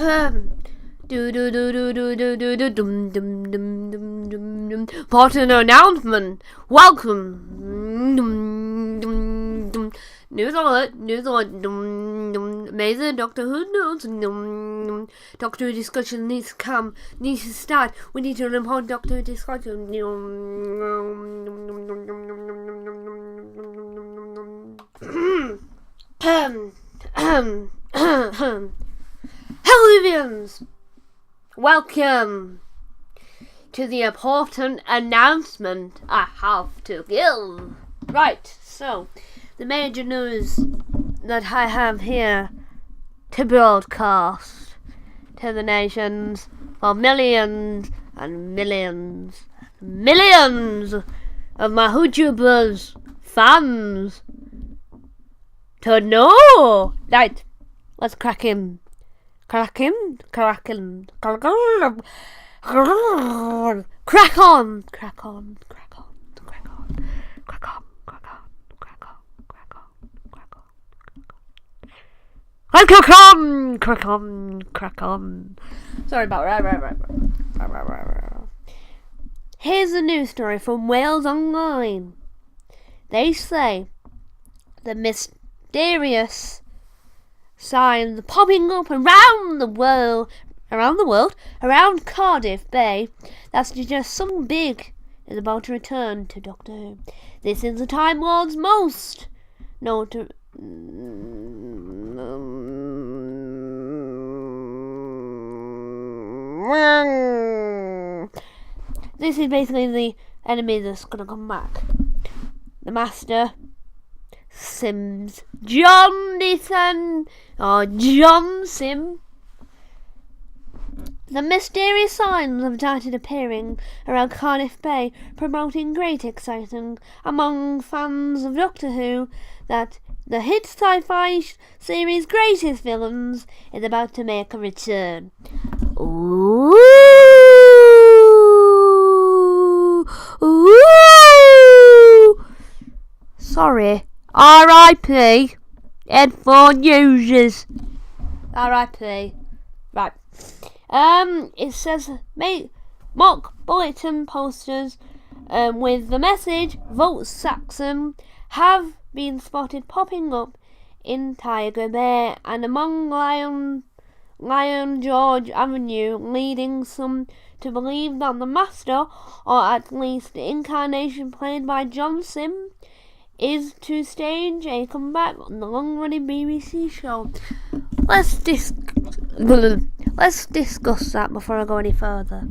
Do do do do do do do do dum dum dum dum dum dum. Important announcement. Welcome. Dum dum dum. News alert. News alert. Dum dum. Amazing Doctor Who news. Dum dum. Doctor Who discussion needs to come. Needs to start. We need to report Doctor Who discussion. Hello, viewers. Welcome to the important announcement I have to give. Right, so the major news that I have here to broadcast to the nations for millions and millions and millions of my YouTubers fans to know. Right, let's crack him. Crack on. Sorry about that. Here's a news story from Wales Online. They say the mysterious signs popping up around the world, around Cardiff Bay, that suggest something big is about to return to Doctor Who. This is the Time Lord's most noted. This is basically the enemy that's gonna come back. The Master, Sims, John Sim. The mysterious signs have started appearing around Cardiff Bay, promoting great excitement among fans of Doctor Who that the hit sci-fi series' greatest villains is about to make a return. Ooh. Sorry. R.I.P. headphone users. R.I.P. Right. It says mock bulletin posters with the message "Vote Saxon" have been spotted popping up in Tiger Bay and along Lion George Avenue, leading some to believe that the Master, or at least the incarnation played by John Sim, is to stage a comeback on the long-running BBC show. Let's discuss that before I go any further.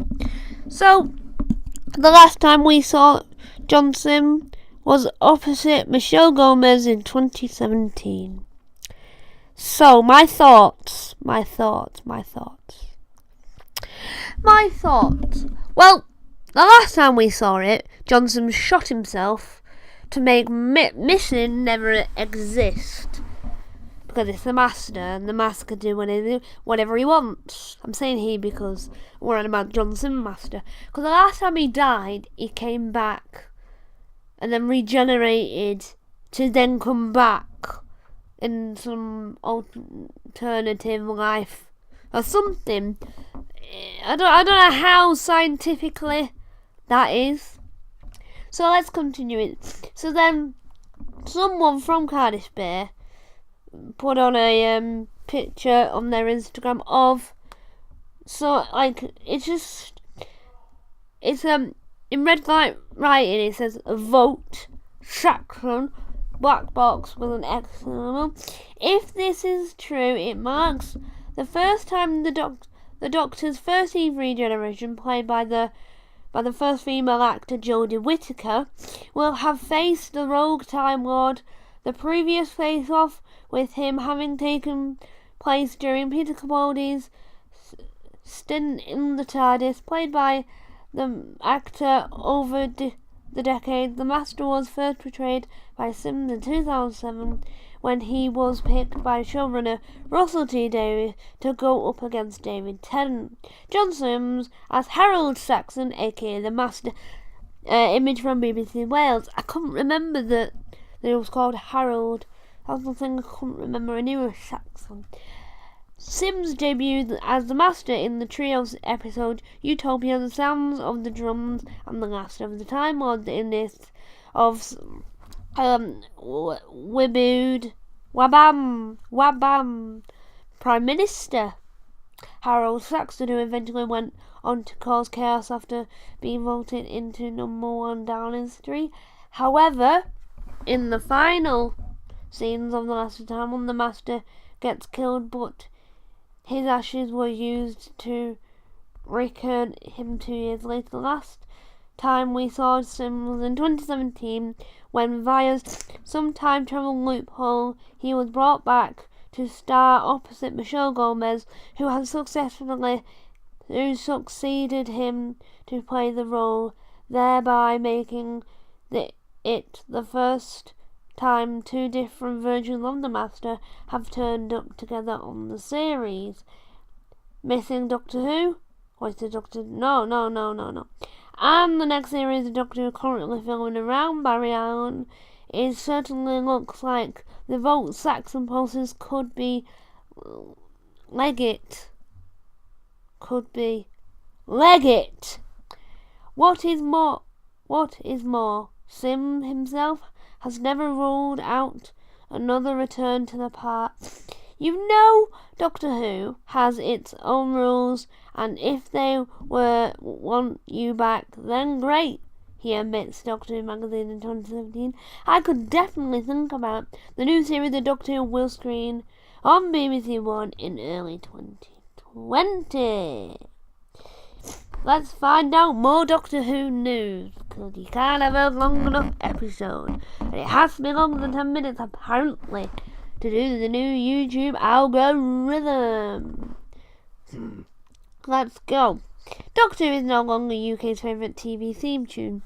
So, the last time we saw John Sim was opposite Michelle Gomez in 2017. So, my thoughts. Well, the last time we saw it, John Sim shot himself to make mission never exist, because it's the Master, and the Master can do whatever he wants. I'm saying he because we're on about John Sim Master, because the last time he died, he came back and then regenerated to then come back in some alternative life or something. I don't know how scientifically that is. So let's continue it. So then, someone from Cardiff Bay put on a picture on their Instagram of, so like it's in red light writing. It says "Vote Saxon," black box with an X. If this is true, it marks the first time the Doctor's first Eve regeneration, played by the first female actor Jodie Whittaker, will have faced the rogue Time Lord, the previous face-off with him having taken place during Peter Capaldi's stint in the TARDIS. Played by the actor over the decade, the Master was first portrayed by Sim in 2007, when he was picked by showrunner Russell T Davies to go up against David Tennant. John Sims as Harold Saxon, aka the Master. Image from BBC Wales. I couldn't remember that it was called Harold. That was the thing I couldn't remember. I knew it was Saxon. Sims debuted as the Master in the Trios episode Utopia, the Sounds of the Drums, and the Last of the Time Lords in this of Wabam Prime Minister Harold Saxon, who eventually went on to cause chaos after being voted into #1 Downing Street. However, in the final scenes of The Last of the Time Lords, the Master gets killed, but his ashes were used to return him 2 years later. The last time we saw Sim was in 2017, when via some time travel loophole he was brought back to star opposite Michelle Gomez, who succeeded him to play the role, thereby making it the first time 2 different versions of the Master have turned up together on the series. Missing Doctor Who? Or is it Doctor... No. And the next series of Doctor Who currently filming around Barry Island, it certainly looks like the Vote Saxon pulses could be Leggett. What is more, Sim himself has never ruled out another return to the part. You know, Doctor Who has its own rules, and if they want you back, then great, he admits Doctor Who magazine in 2017. I could definitely think about the new series of Doctor Who will screen on BBC One in early 2020. Let's find out more Doctor Who news, because you can't have a long enough episode. And it has to be longer than 10 minutes, apparently, to do the new YouTube algorithm. Let's go. Doctor Who is no longer UK's favourite TV theme tune.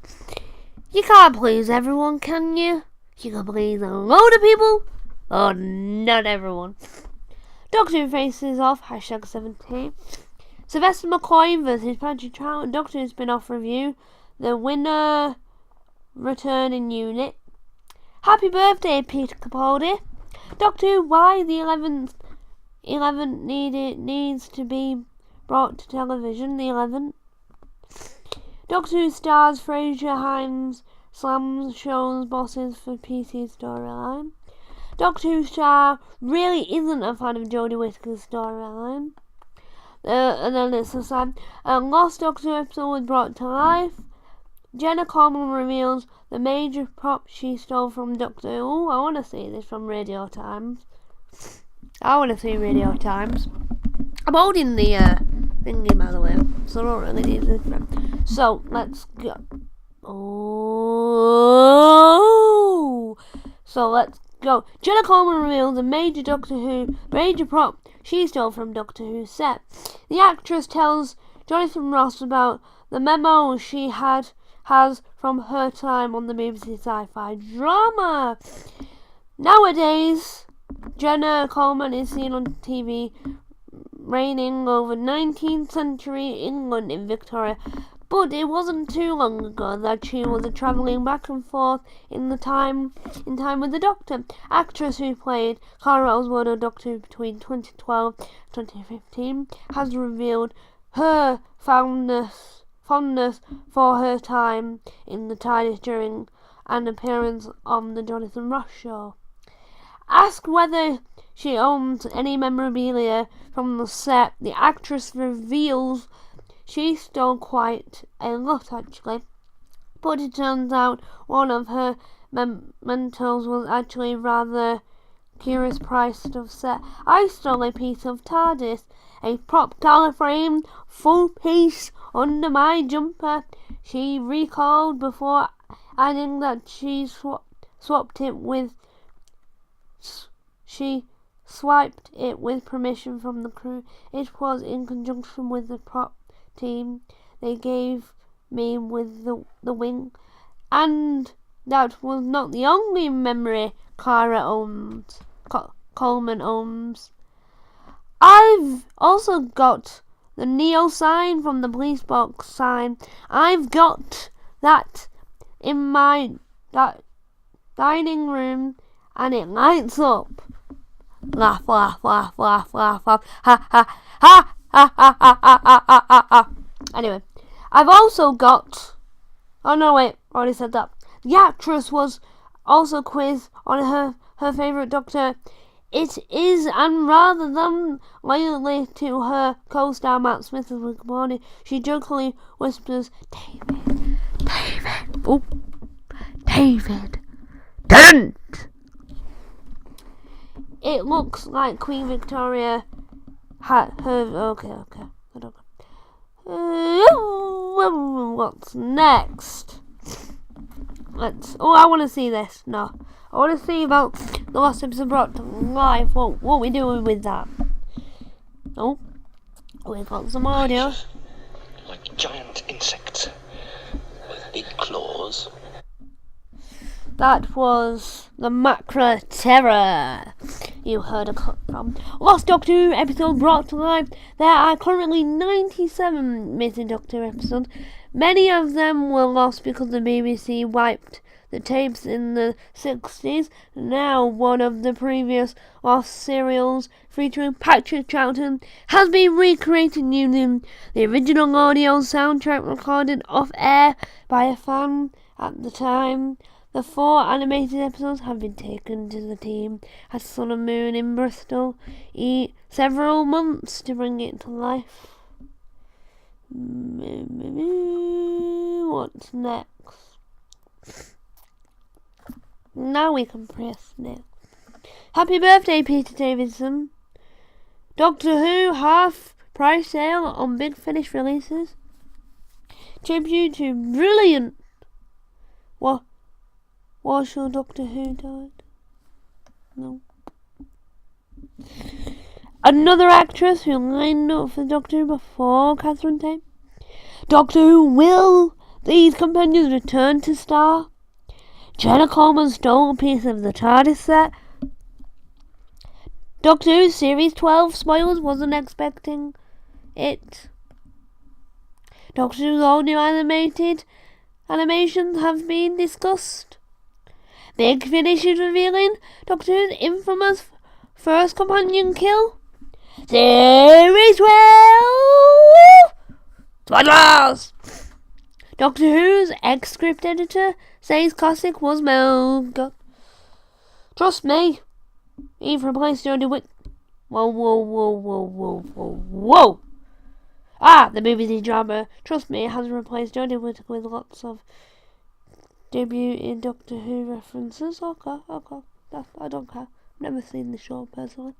You can't please everyone, can you? You can please a load of people, or not everyone. Doctor Who faces off, #17. Sylvester McCoy vs Patrick Troughton, Doctor Who spin-off review. The winner returning unit. Happy birthday, Peter Capaldi. Doctor Who, why the 11th needs to be brought to television. The 11th. Doctor Who stars Fraser Hines slams shows bosses for PC storyline. Doctor Who star really isn't a fan of Jodie Whittaker's storyline. And then it's the same. Lost Doctor episode was brought to life. Jenna Coleman reveals the major prop she stole from Doctor Who. I want to see this from Radio Times. I'm holding the thingy, by the way, so I don't really need this. So, let's go. Jenna Coleman reveals the major prop she stole from Doctor Who set. The actress tells Jonathan Ross about the memo she has from her time on the BBC Sci-Fi drama. Nowadays, Jenna Coleman is seen on TV reigning over 19th century England in Victoria, but it wasn't too long ago that she was travelling back and forth in time with the Doctor. Actress who played Clara Oswald on Doctor Who between 2012 and 2015 has revealed her fondness for her time in the TARDIS during an appearance on the Jonathan Ross show. Asked whether she owns any memorabilia from the set, the actress reveals she stole quite a lot, actually. But it turns out one of her mementos was actually rather curious priced of set. I stole a piece of TARDIS, a prop Gallifreyan full piece under my jumper, she recalled, before adding that she swiped it with permission from the crew. It was in conjunction with the prop team they gave me with the wing, and that was not the only memory Coleman owns. I've also got the Neo sign from the police box sign. I've got that in my dining room, and it lights up. Laugh, laugh, laugh, laugh, laugh, laugh. Ha, ha, ha, ha, ha, ha, ha, ha, ha, ha. Anyway, I've also got... Oh, no, wait. I already said that. The actress was also quizzed on her favourite Doctor. It is, and rather than loyally to her co-star Matt Smith of Rick and Morty, she jokingly whispers, David, David, oh, David, don't! It looks like Queen Victoria had her... Okay, I don't know. What's next? I want to see this. No. I want to see about the last episode brought to life. What we doing with that? Oh, we got some audio. Like giant insects with big claws. That was the Macra Terror you heard a cut from. Lost Doctor Who episode brought to life. There are currently 97 missing Doctor episodes. Many of them were lost because the BBC wiped the tapes in the 60s. Now one of the previous lost serials featuring Patrick Troughton has been recreated using the original audio soundtrack recorded off air by a fan at the time. The 4 animated episodes have been taken to the team at Sun and Moon in Bristol. Several months to bring it to life. What's next? Now we can press next. Happy birthday, Peter Davison. Doctor Who half price sale on Big Finish releases. Tribute to brilliant Warsaw Doctor Who died. No. Another actress who lined up for Doctor Who before Catherine Tate. Doctor Who will these companions return to star? Jenna Coleman stole a piece of the TARDIS set. Doctor Who Series 12 spoilers, wasn't expecting it. Doctor Who's all new animations have been discussed. Big Finish is revealing Doctor Who's infamous first companion kill. Series 12 spoilers! Doctor Who's ex-script editor says classic was Melga. Trust me, he's replaced Jodie Whittaker. Whoa. The BBC drama, trust me, has replaced Jodie Whittaker with lots of debut in Doctor Who references. Okay. I don't care. I've never seen the show personally.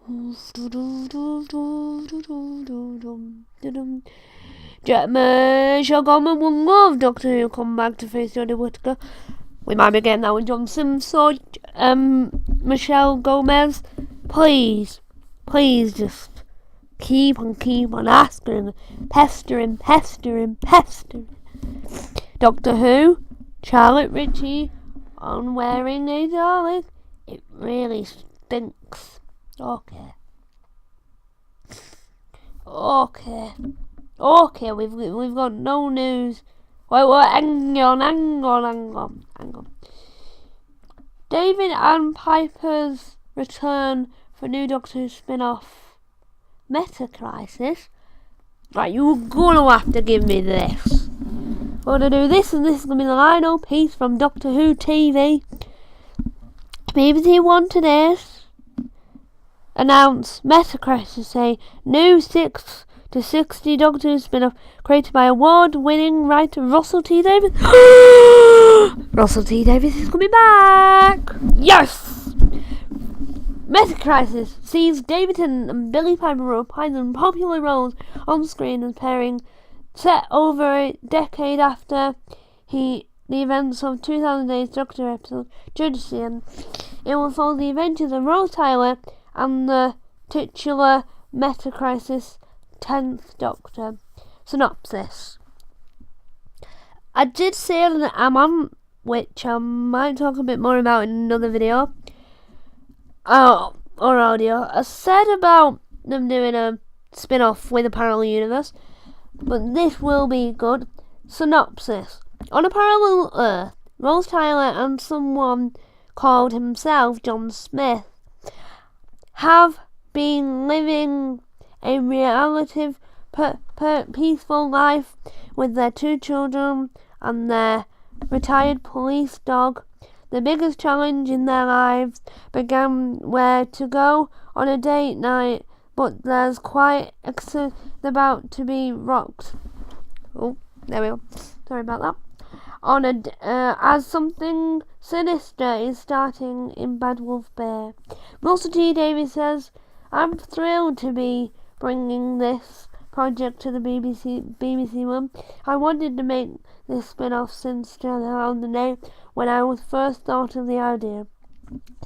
Michelle Goldman will love Doctor Who come back to face Jodie Whittaker. We might be getting that with John Sims. So, Michelle Gomez, please just keep on asking, pestering. Doctor Who, Charlotte Ritchie on wearing a Dalek. It really stinks. Okay, we've got no news. Wait, hang on. David and Piper's return for new Doctor Who spin-off Meta Crisis. Right, you're gonna have to give me this. We're gonna do this, and this is gonna be the final piece from Doctor Who TV. BBC One today announced Meta Crisis, say new 6 to 60 Doctor Who spin-off created by award-winning writer Russell T Davies. Russell T Davies is coming back! Yes! Meta Crisis sees David and Billie Piper reprising popular roles on screen as pairing set over a decade after the events of 2008's Doctor episode Judician. It will follow the adventures of Rose Tyler and the titular Meta Crisis 10th Doctor. Synopsis. I did say that I'm on, which I might talk a bit more about in another video. Or audio. I said about them doing a spin-off with a parallel universe, but this will be good. Synopsis. On a parallel Earth, Rose Tyler and someone called himself John Smith have been living a relative peaceful life with their 2 children and their retired police dog. The biggest challenge in their lives began where to go on a date night, but there's quite about to be rocked. Oh, there we go. Sorry about that. As something sinister is starting in Bad Wolf Bay. Russell T Davies says, "I'm thrilled to be bringing this project to the BBC One. I wanted to make this spin-off since 2008 when I was first thought of the idea.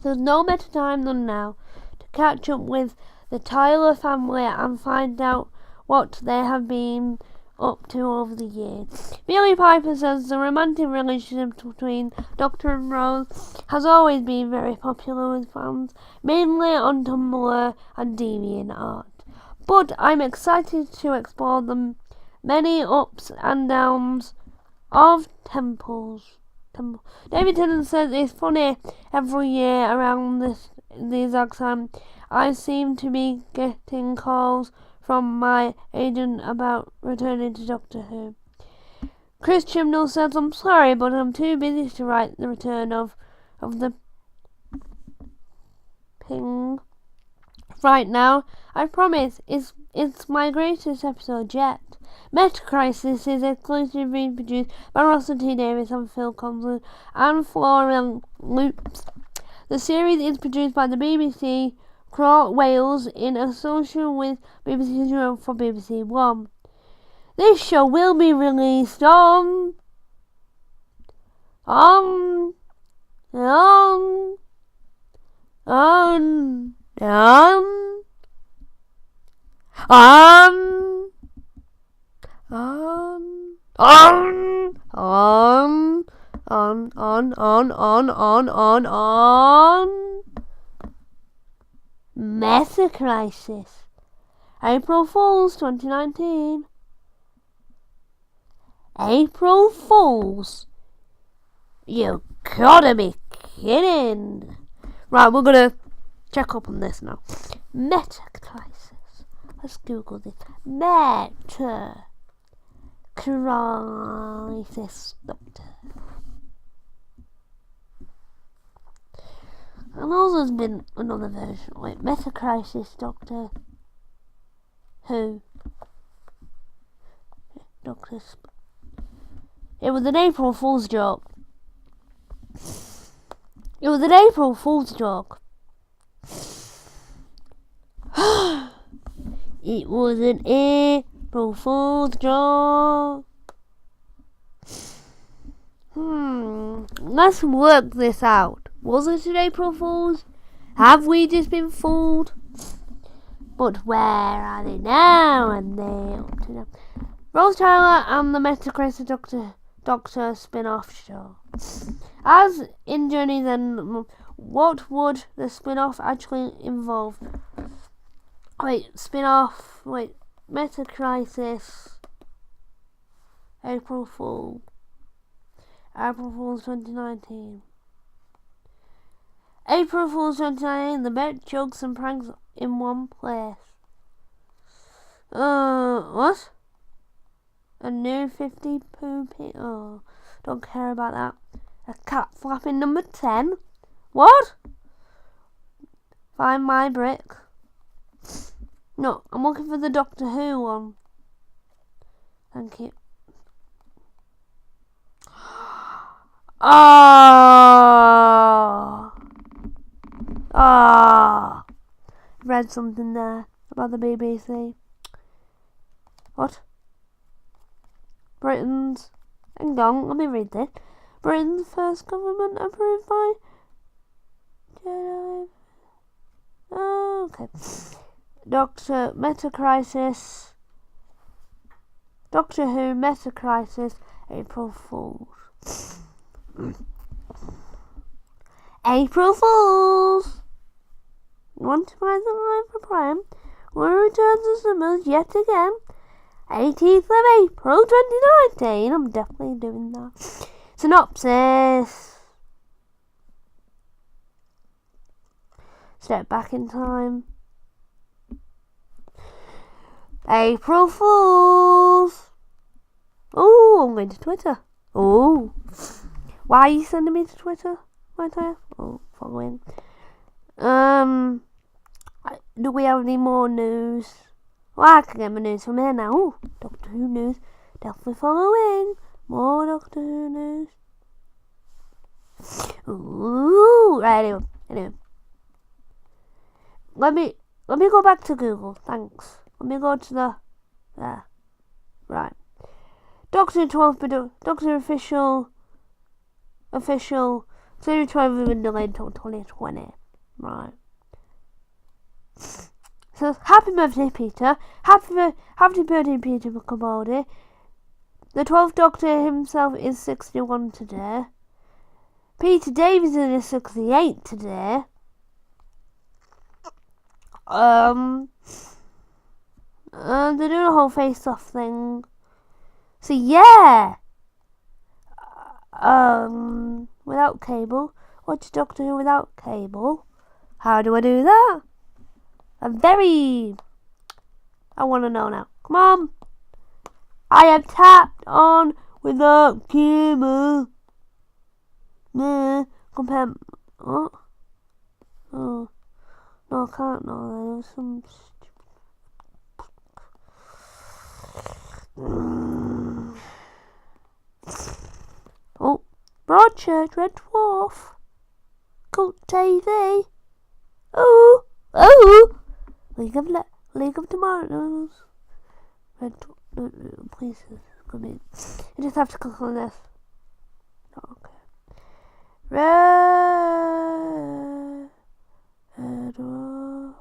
There's no better time than now to catch up with the Tyler family and find out what they have been up to over the years." Billy Piper says the romantic relationship between Doctor and Rose has always been very popular with fans, mainly on Tumblr and DeviantArt. But I'm excited to explore the many ups and downs of Temples. David Tennant says it's funny every year around the exact time I seem to be getting calls from my agent about returning to Doctor Who. Chris Chibnall says, "I'm sorry, but I'm too busy to write the return of the Ping right now. I promise it's my greatest episode yet." Meta Crisis is exclusively produced by Russell T Davies and Phil Conlon and Florian Loops. The series is produced by the BBC Croat Wales in association with BBC Europe for BBC One. This show will be released on Meta Crisis, April Fools 2019. April Fools? You gotta be kidding. Right, we're gonna check up on this now. Meta Crisis. Let's Google this. Meta Crisis Doctor. I know there's been another version. Wait, Meta Crisis Doctor Who. It was an April Fool's joke. It was an April Fool's joke. It was an April Fool's joke. Let's work this out. Was it an April Fool's? Have we just been fooled? But where are they now? And they up to now. Rose Tyler and the Meta Crisis Doctor spin-off show. As in Journey Then, what would the spin-off actually involve? Meta Crisis, April Fool's 2019. April Fool's 2019, the bet, jokes and pranks in one place. What? A new 50 poopy? Oh, don't care about that. A cat flapping number 10? What? Find my brick. No, I'm looking for the Doctor Who one. Thank you. Read something there about the BBC. What? Britain's... Hang on, let me read this. Britain's first government approved by... Oh, okay. Doctor Who Meta Crisis, April Fools. April Fools! You want to buy the line for Prime? We'll return to cinemas yet again. 18th of April 2019. I'm definitely doing that. Synopsis. step back in time. April Fools! Oh, I'm going to Twitter. Oh, why are you sending me to Twitter? Right there. Oh, following. Do we have any more news? Well, I can get my news from here now. Ooh, Doctor Who news. Definitely following. More Doctor Who news. Ooh, right, anyway. Let me go back to Google. Thanks. Let me go to there. Right. Doctor 12, Doctor official, Series 12 has been delayed until 2020. Right. So, happy birthday, Peter. Happy birthday, Peter Capaldi. The 12th Doctor himself is 61 today. Peter Davison is 68 today. They're doing a whole face-off thing. So yeah. Without cable. Watch Doctor Who without cable. How do I do that? I want to know now. Come on. I have tapped on without cable. Compare. What? Oh. No, I can't. No, there was some. Oh, Broadchurch, Red Dwarf, Cult TV. Oh, League of Tomorrows. Red Dwarf, please come in. You just have to click on this. Okay. Red Dwarf.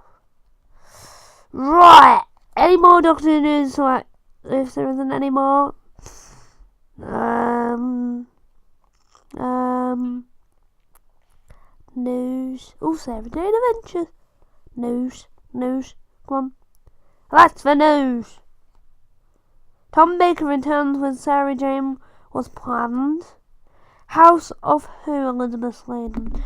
Right. Any more Doctor News? Like, if there isn't any more. News. Oh, Sarah Jane Adventures. News. Come on. That's the news. Tom Baker returns when Sarah Jane was planned. House of Who, Elizabeth Sladen.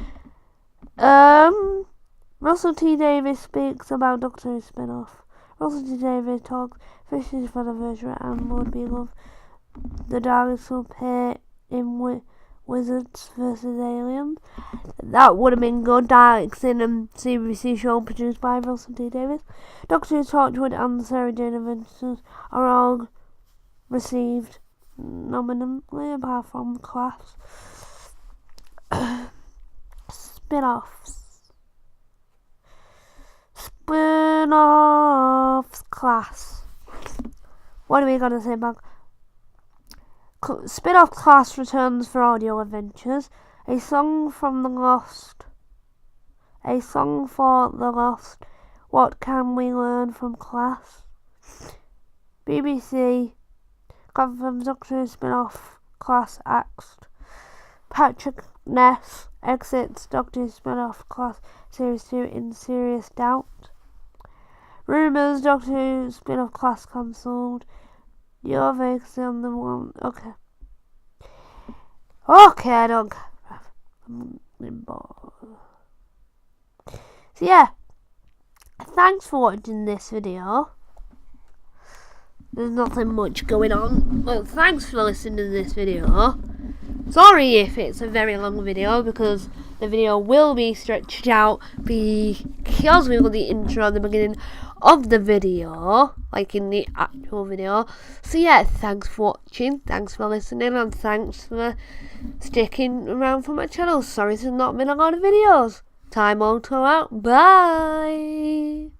Russell T Davies speaks about Doctor Who spin-off. Russell T Davies talks Fishes for the Version and Lord Beagle. The Daleks will appear in Wizards vs. Aliens. That would have been good. Daleks in a CBC show produced by Russell T Davies. Doctor Who, Torchwood and Sarah Jane Adventures are all received nominally apart from Class. Spin-offs. Class. What are we going to say about spin-off? Class returns for audio adventures. A song for the lost. What can we learn from Class? BBC confirms Doctor Who spin-off Class axed. Patrick Ness exits Doctor Who spin-off Class Series 2 in serious doubt. Rumours Doctor Who spin-off Class cancelled. Your vacancy on the one. Okay, I don't. I'm bored. So yeah, thanks for watching this video. There's nothing much going on. Well, thanks for listening to this video. Sorry if it's a very long video, because the video will be stretched out because we've got the intro at the beginning of the video, like in the actual video. So yeah, thanks for watching, thanks for listening, and thanks for sticking around for my channel. Sorry there's not been a lot of videos. Time Auto out. Bye.